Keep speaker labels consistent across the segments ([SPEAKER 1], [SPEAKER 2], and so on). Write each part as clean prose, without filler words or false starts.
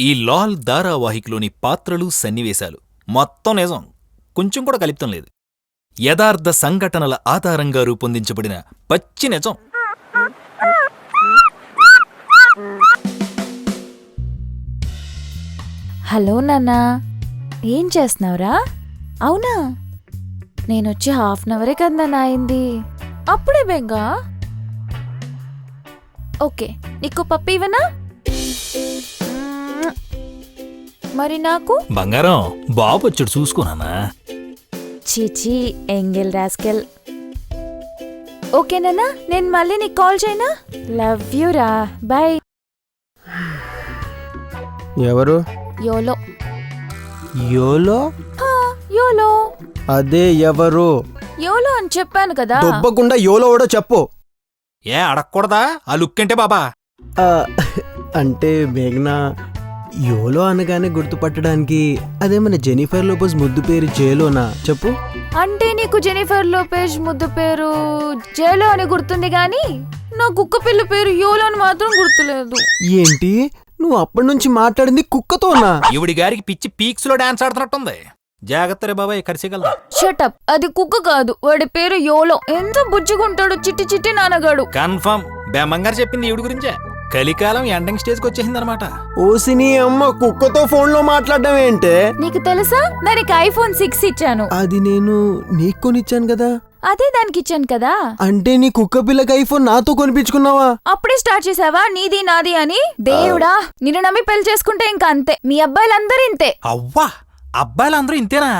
[SPEAKER 1] ఈ లాల్ ధారావాహికలోని పాత్రలు సన్నివేశాలు మొత్తం నిజం, కొంచెం కూడా కల్పితం లేదు. యథార్థ సంఘటనల ఆధారంగా రూపొందించబడిన పచ్చి నిజం.
[SPEAKER 2] హలో నాన్నా, ఏం చేస్తున్నావురా? అవునా, నేనొచ్చి హాఫ్ అన్ అవరే కదా నాన్న అయింది. అప్పుడే బెంగా. ఓకే, నీకు పప్పు ఇవ్వనా? మరి నాకు?
[SPEAKER 1] బంగారం, బాబు వచ్చాడు చూసుకోనా.
[SPEAKER 2] చీచీ, ఎంగెల్ రాస్కెల్. ఓకేనా, నేను మళ్ళీ నీకు కాల్ చేయనా? లవ్ యూ రా, బాయ్.
[SPEAKER 3] ఎవరు?
[SPEAKER 2] యోలో.
[SPEAKER 3] యోలో?
[SPEAKER 2] యోలో
[SPEAKER 3] అదే ఎవరు?
[SPEAKER 2] యోలో అని చెప్పాను కదా.
[SPEAKER 3] దొబ్బకుండా యోలో ఓడో చెప్పు.
[SPEAKER 1] ఏ అడగకూడదా ఆ లుక్ అంటే బాబా?
[SPEAKER 3] అంటే మేఘ్నా, యోలో అనగానే గుర్తుపట్టడానికి అదేమన్నా జెనిఫర్ లోపెజ్ ముద్దు పేరు జేలోనా చెప్పు.
[SPEAKER 2] అంటే నీకు జెనిఫర్ లోపెజ్ ముద్దు పేరు జేలో అని గుర్తుంది గాని నా కుక్క పిల్ల పేరు యోలో అని మాత్రం గుర్తులేదు.
[SPEAKER 3] ఏంటి, నువ్వు అప్పటి నుంచి మాట్లాడింది కుక్కతోనా?
[SPEAKER 1] ఇవిడి గారికి పిచ్చి పీక్స్ లో డాన్స్ ఆడుతున్నట్టుంది. జాగ్రత్త రే బాబాయ్, కరిసేగలరా.
[SPEAKER 2] షటప్, అది కుక్క కాదు, వాడి పేరు యోలో. ఎంత బుజ్జుకుంటాడు, చిట్టి చిట్టి నానగాడు.
[SPEAKER 1] కన్ఫర్మ్ బెమ్మంగారు చెప్పింది ఈవిడి గురించే. కలికాలం ఎండింగ్ స్టేజ్ కి వచ్చేసిందనమాట.
[SPEAKER 3] ఓసిని అమ్మ, కుక్కతో ఫోన్ లో మాట్లాడడం ఏంటే?
[SPEAKER 2] నీకు తెలుసా, దానికి ఐఫోన్ 6 ఇచ్చాను.
[SPEAKER 3] అది నేను నీకు కొనిచ్చాను కదా.
[SPEAKER 2] అదే దానికి ఇచ్చాను కదా.
[SPEAKER 3] అంటే నీ కుక్క పిల్లకి ఐఫోన్ నాతో కొనిపించుకున్నావా?
[SPEAKER 2] అప్పుడే స్టార్ట్ చేసావా నీది నాది అని? దేవుడా, నిన్ను నమ్మి పెళ్లి చేసుకుంటే ఇంకా అంతే. మీ అబ్బాయిలందరూ ఇంతే.
[SPEAKER 1] అవ్వా, అబ్బాయిలందరూ ఇంతేనా?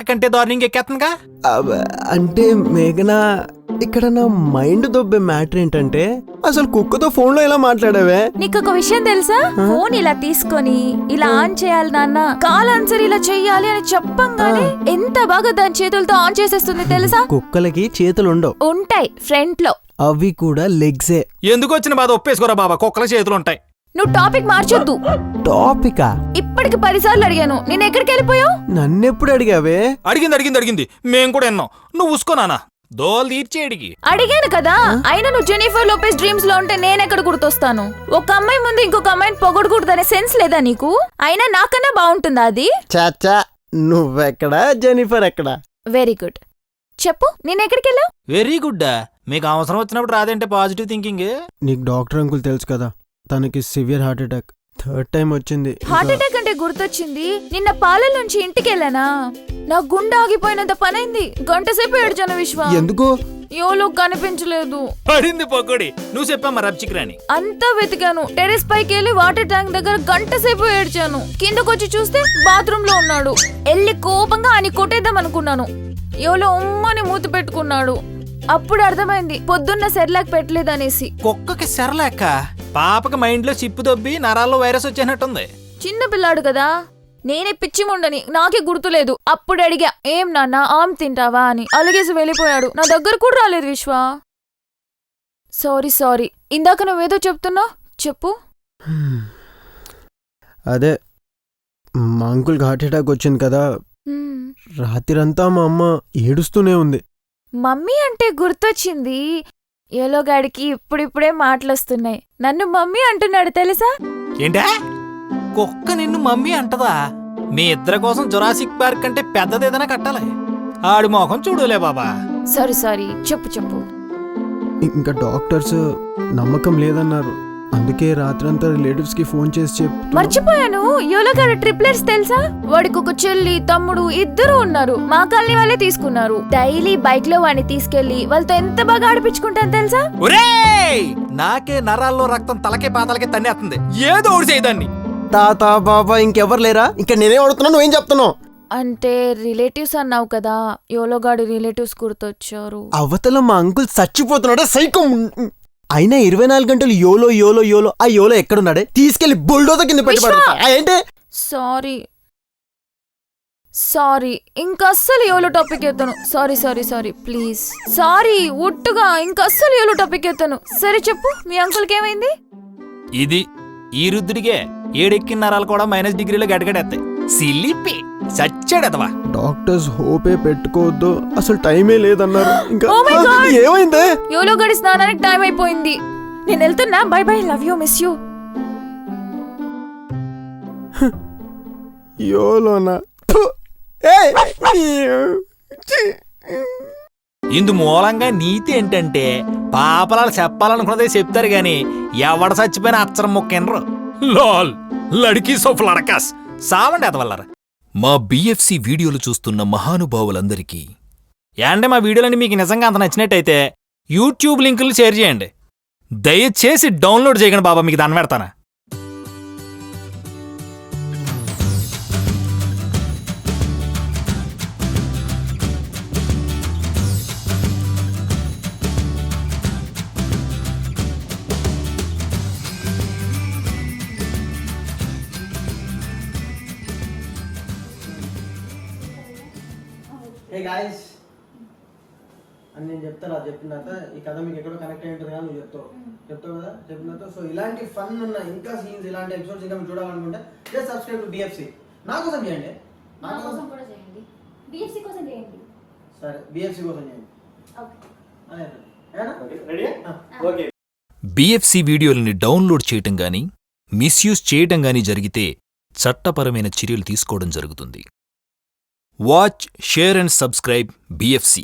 [SPEAKER 1] కంటే దారుణంగా ఎక్కేస్తుందిగా.
[SPEAKER 3] అంటే మేఘనా, ఇక్కడ నా మైండ్ దొబ్బే మ్యాటర్ ఏంటంటే, అసలు కుక్కతో ఫోన్ లో ఎలా మాట్లాడావే?
[SPEAKER 2] నీకొక విషయం తెలుసా? ఫోన్ ఇలా తీసుకొని ఇలా ఆన్ చేయాలి నాన్న, కాల్ ఆన్సర్ ఇలా చెయ్యాలి అని చెప్పంగానే ఎంత బాగా దాని చేతులతో ఆన్ చేసేస్తుంది తెలుసా?
[SPEAKER 3] కుక్కలకి చేతులు ఉండవు.
[SPEAKER 2] ఉంటాయి, ఫ్రంట్ లో.
[SPEAKER 3] అవి కూడా లెగ్సే.
[SPEAKER 1] ఎందుకు వచ్చిన బాధ ఒప్పేసుకోరా బాబా, కుక్కల చేతులు ఉంటాయి.
[SPEAKER 2] నువ్వు టాపిక్ మార్చొద్దు.
[SPEAKER 3] టాపికా?
[SPEAKER 2] ఇప్పటికి 10 సార్లు అడిగాను, నేను ఎక్కడికి వెళ్ళిపోయావు?
[SPEAKER 3] నన్నెప్పుడు అడిగావే?
[SPEAKER 1] అడిగింది మేము కూడా విన్నాం. నువ్వు ఉసుకోనానా దోలు తీర్చేడికి
[SPEAKER 2] అడిగాను కదా. అయినా నువ్వు జెనిఫర్ లోపెజ్ డ్రీమ్స్ లో ఉంటే నేనెక్కడ గుర్తొస్తాను? ఒక అమ్మాయి ముందు ఇంకొక అమ్మాయిని పొగడకూడదనే సెన్స్ లేదా నీకు? అయినా నాకన్నా బాగుంటుందా అది?
[SPEAKER 3] చాచా, నువ్వెక్కడా, జెనిఫర్ ఎక్కడా?
[SPEAKER 2] Very good. చెప్పు, నేను ఎక్కడికి వెళ్ళావు?
[SPEAKER 1] Very good. మీకు అవసరం వచ్చినప్పుడు రాదంటే పాజిటివ్ థింకింగ్.
[SPEAKER 3] నీకు డాక్టర్ అంకుల్ తెలుసు కదా, తనకి severe heart attack 3rd time వచ్చింది.
[SPEAKER 2] హార్ట్ అటాక్ అంటే గుర్తొచ్చింది. నిన్న పాలల నుంచి ఇంటికి వెళ్ళానా, నా గుండె ఆగిపోయినంత పనైంది. గంట సేపు ఏడ్చాను విశ్వ.
[SPEAKER 3] ఎందుకు?
[SPEAKER 2] యోలో కనిపించలేదు.
[SPEAKER 1] పడింది పొగడి. నువ్వు చెప్పమ్మా రబ్చిక్రాని.
[SPEAKER 2] అంతా వెతికాను. టెరెస్ పైకి వెళ్ళి వాటర్ ట్యాంక్ దగ్గర గంట సేపు ఏడ్చాను. కిందకొచ్చి చూస్తే బాత్రూమ్ లో ఉన్నాడు. వెళ్ళి కోపంగా అని కొట్టేద్దాం అనుకున్నాను. యోలో ఉమ్మని మూతి పెట్టుకున్నాడు. అప్పుడు అర్థమైంది పొద్దున్న సెర్లాక్ పెట్టలేదనేసి.
[SPEAKER 1] కుక్కకి సెర్లాక? పాపకి మైండ్ లో చిప్పు దొబ్బి నరాల్లో వైరస్ వచ్చేసినట్టుంది.
[SPEAKER 2] చిన్న పిల్లాడు కదా, నేనే పిచ్చి ముండని, నాకే గుర్తులేదు. అప్పుడు అడిగా, ఏం నాన్న ఆమ్ తింటావా అని. అలిగేసి వెళ్ళిపోయాడు. నా దగ్గర కూడా రాలేదు విశ్వ. సారీ. ఇందాక నువ్వేదో చెప్తున్నావు, చెప్పు.
[SPEAKER 3] అదే, మా అంకుల్కి హార్ట్ అటాక్ వచ్చింది కదా. రాత్రిరంతా మా అమ్మ ఏడుస్తూనే ఉంది.
[SPEAKER 2] మమ్మీ అంటే గుర్తొచ్చింది. యోలోగాడికి ఇప్పుడిప్పుడే మాటలొస్తున్నాయి. నన్ను మమ్మీ అంటున్నాడు తెలుసా?
[SPEAKER 1] ఏంటా, కుక్క నిన్ను మమ్మీ అంటదా? మీ ఇద్దరి కోసం జురాసిక్ పార్క్ కంటే పెద్దదేదైనా కట్టాలి. ఆడి మొహం చూడలే బాబా.
[SPEAKER 2] సారీ, చెప్పు.
[SPEAKER 3] ఇంకా డాక్టర్స్ నమ్మకం లేదన్నారు. అందుకే రాత్రంతా రిలేటివ్స్ కి ఫోన్ చేసి
[SPEAKER 2] మర్చిపోయాను. యోలోగాడు ట్రిప్లెట్స్ తెలుసా? వాడికి ఒక చెల్లి తమ్ముడు ఇద్దరు ఉన్నారు. మా కాలనీ వాళ్ళే తీసుకున్నారు. డైలీ బైక్ లో వాడిని తీసుకెళ్లి వాళ్ళతో ఎంత బాగా ఆడిపించుకుంటాను తెలుసా?
[SPEAKER 1] నాకే నరాల్లో రక్తం తలకే పాతలకే తన్నేస్తుంది. ఏదో ఒకటి చేయదాన్ని.
[SPEAKER 3] తాత బాబా ఇంకెవరు లేరా? ఇంకా నేనే అడుగుతున్నా, నువ్వేం చెప్తున్నావు?
[SPEAKER 2] అంటే రిలేటివ్స్ అన్నావు కదా, యోలోగాడి రిలేటివ్స్ గుర్తొచ్చారు.
[SPEAKER 3] అవతల మా అంకుల్ చచ్చిపోతున్నాడా సైకో. అయినా 24 గంటలు యోలో యోలో యోలో. ఆ యోలో ఎక్కడున్నాడే? తీసుకెళ్లి బుల్డోజర్ కింద పెట్టి. ఏంటి?
[SPEAKER 2] సారీ, ఇంకస్సలు యోలో టాపిక్ ఎత్తాను. Sorry please. సారీ, ఒట్టుగా ఇంకస్సలు యోలో టాపిక్ ఎత్తాను. సరే చెప్పు, మీ అంకుల్కి ఏమైంది?
[SPEAKER 1] ఇది ఈ రుద్దుడికే 7 నరాలు కూడా -డిగ్రీలో గడగడేస్తాయి. సిల్లిపి చచ్చాడతవా.
[SPEAKER 3] డాక్టర్స్ హోపే పెట్టుకోవద్దు, అసలు టైమే లేదన్నారు. ఇంకా ఏమైంది?
[SPEAKER 2] యోలో గడి స్నానానికి టైం అయిపోయింది. నేను వెళ్తున్నా. Bye, love you, miss you.
[SPEAKER 3] యోలోనా
[SPEAKER 1] ఇందు మూలంగా నీతి ఏంటంటే పాపలాలు చెప్పాలనుకున్నదే చెప్తారు గాని ఎవడ చచ్చిపోయినా అచ్చరం మొక్కినరు. లాల్ లడికి సోఫ్ లడకాస్ సావండి అదవల్లరా. మా బిఎఫ్సి వీడియోలు చూస్తున్న మహానుభావులందరికీ ఏంటే మా వీడియోలన్నీ మీకు నిజంగా అంత నచ్చినట్టయితే యూట్యూబ్ లింకులు షేర్ చేయండి. దయచేసి డౌన్లోడ్ చేయకండి బాబా, మీకు దాన్ని పెడతానా.
[SPEAKER 3] హే గాయ్స్ అని నేను చెప్తాను. అది చెప్పిన తర్వాత ఈ కథ మీకు ఎక్కడో కనెక్ట్ అయి ఉంటుంది కదా, నువ్వు చెప్తావు కదా చెప్పిన తర్వాత. సో ఇలాంటి ఫన్ ఉన్న ఇంకా సీన్స్, ఇలాంటి ఎపిసోడ్స్ ఇంకా మీరు చూడాలనుకుంటే జస్ట్ సబ్స్క్రైబ్ టు బిఎఫ్సి. నా కోసం చేయండి,
[SPEAKER 4] నా కోసం కూడా చేయండి, బిఎఫ్సి కోసం చేయండి.
[SPEAKER 3] సరే బిఎఫ్సి కోసం చేయండి.
[SPEAKER 4] ఓకే.
[SPEAKER 1] బిఎఫ్సి వీడియోలని డౌన్లోడ్ చేయటం గాని మిస్యూజ్ చేయటం గాని జరిగితే చట్టపరమైన చర్యలు తీసుకోవడం జరుగుతుంది. Watch, share and subscribe BFC.